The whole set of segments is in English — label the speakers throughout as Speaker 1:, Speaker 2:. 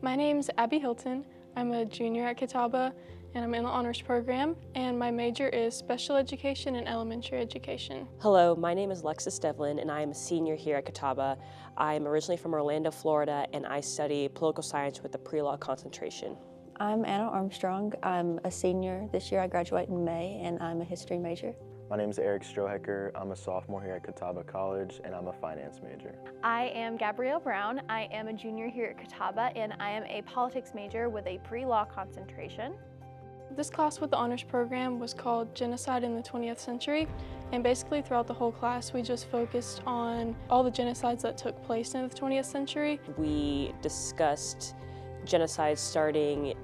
Speaker 1: My name's Abby Hilton. I'm a junior at Catawba and I'm in the honors program, and my major is special education and elementary education.
Speaker 2: Hello, my name is Lexis Devlin and I am a senior here at Catawba. I'm originally from Orlando, Florida, and I study political science with the pre-law concentration.
Speaker 3: I'm Anna Armstrong. I'm a senior this year. I graduate in May and I'm a history major.
Speaker 4: My name is Eric Strohecker. I'm a sophomore here at Catawba College and I'm a finance major.
Speaker 5: I am Gabrielle Brown. I am a junior here at Catawba and I am a politics major with a pre-law concentration.
Speaker 1: This class with the honors program was called Genocide in the 20th Century, and basically throughout the whole class we just focused on all the genocides that took place in the 20th century.
Speaker 2: We discussed genocide starting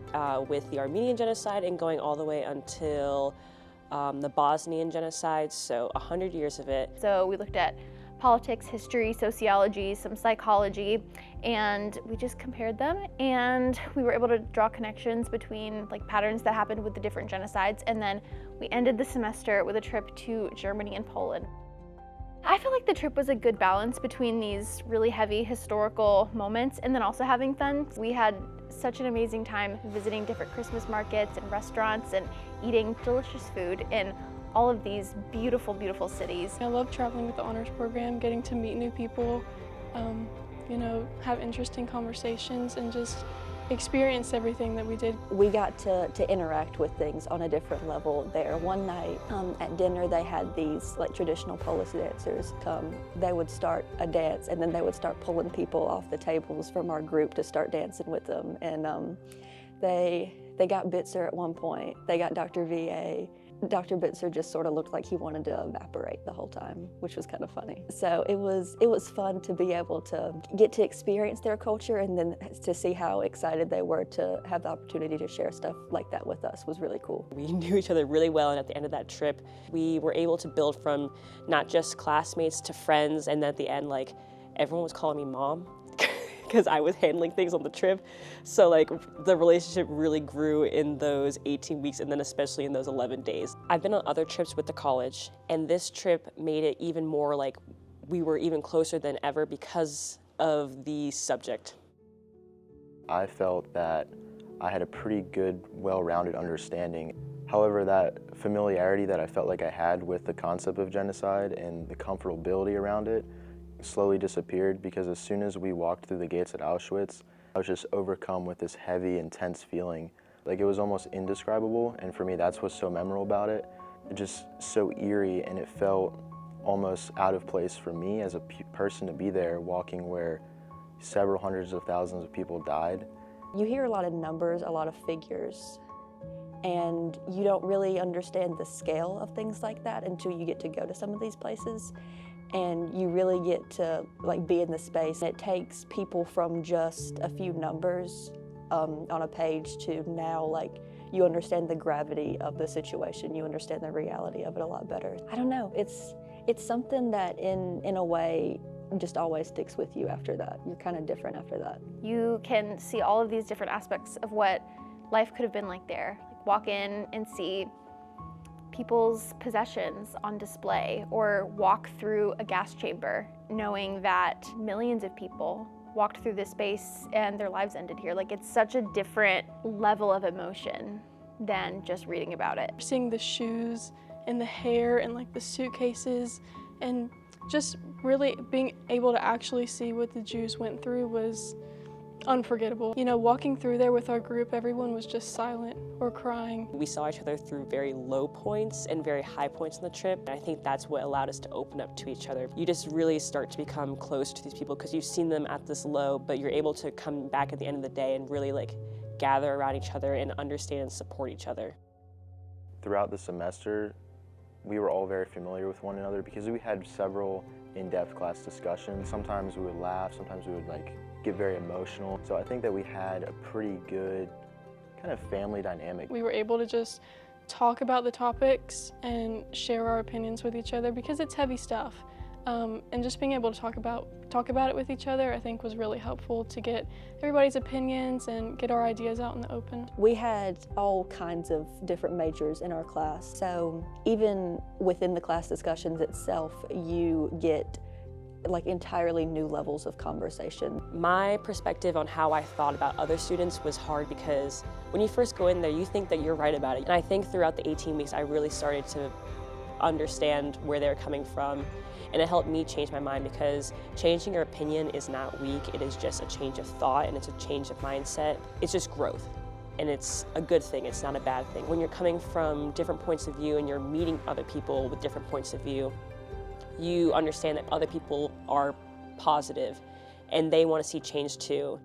Speaker 2: with the Armenian genocide and going all the way until the Bosnian genocide, so 100 years of it.
Speaker 5: So we looked at politics, history, sociology, some psychology, and we just compared them, and we were able to draw connections between patterns that happened with the different genocides, and then we ended the semester with a trip to Germany and Poland. I feel like the trip was a good balance between these really heavy historical moments and then also having fun. We had such an amazing time visiting different Christmas markets and restaurants and eating delicious food in all of these beautiful, beautiful cities.
Speaker 1: I love traveling with the honors program, getting to meet new people, have interesting conversations and just experience everything that we did.
Speaker 3: We got to interact with things on a different level there. One night at dinner they had these traditional Polish dancers come. They would start a dance and then they would start pulling people off the tables from our group to start dancing with them. And they got Bitzer at one point. They got Dr. VA. Dr. Bitzer just sort of looked like he wanted to evaporate the whole time, which was kind of funny. So it was fun to be able to get to experience their culture, and then to see how excited they were to have the opportunity to share stuff like that with us was really cool.
Speaker 2: We knew each other really well, and at the end of that trip, we were able to build from not just classmates to friends, and at the end, everyone was calling me Mom, because I was handling things on the trip. So the relationship really grew in those 18 weeks and then especially in those 11 days. I've been on other trips with the college, and this trip made it even more like we were even closer than ever because of the subject.
Speaker 4: I felt that I had a pretty good, well-rounded understanding. However, that familiarity that I felt like I had with the concept of genocide and the comfortability around it slowly disappeared, because as soon as we walked through the gates at Auschwitz, I was just overcome with this heavy, intense feeling. It was almost indescribable, and for me that's what's so memorable about it. It's just so eerie, and it felt almost out of place for me as a person to be there walking where several hundreds of thousands of people died.
Speaker 3: You hear a lot of numbers, a lot of figures, and you don't really understand the scale of things like that until you get to go to some of these places. And you really get to be in the space. It takes people from just a few numbers on a page to now you understand the gravity of the situation. You understand the reality of it a lot better. I don't know, it's something that in a way just always sticks with you after that. You're kind of different after that.
Speaker 5: You can see all of these different aspects of what life could have been like there. Walk in and see people's possessions on display, or walk through a gas chamber knowing that millions of people walked through this space and their lives ended here. It's such a different level of emotion than just reading about it.
Speaker 1: Seeing the shoes and the hair and the suitcases, and just really being able to actually see what the Jews went through was unforgettable. Walking through there with our group, everyone was just silent or crying.
Speaker 2: We saw each other through very low points and very high points in the trip, and I think that's what allowed us to open up to each other. You just really start to become close to these people because you've seen them at this low, but you're able to come back at the end of the day and really gather around each other and understand and support each other.
Speaker 4: Throughout the semester, we were all very familiar with one another because we had several in-depth class discussions. Sometimes we would laugh, sometimes we would get very emotional. So I think that we had a pretty good kind of family dynamic. We
Speaker 1: were able to just talk about the topics and share our opinions with each other because it's heavy stuff. And just being able to talk about it with each other, I think, was really helpful to get everybody's opinions and get our ideas out in the open.
Speaker 3: We had all kinds of different majors in our class, so even within the class discussions itself, you get like entirely new levels of conversation.
Speaker 2: My perspective on how I thought about other students was hard because when you first go in there, you think that you're right about it. And I think throughout the 18 weeks, I really started to understand where they're coming from. And it helped me change my mind because changing your opinion is not weak. It is just a change of thought and it's a change of mindset. It's just growth. And it's a good thing, it's not a bad thing. When you're coming from different points of view and you're meeting other people with different points of view, you understand that other people are positive and they want to see change too.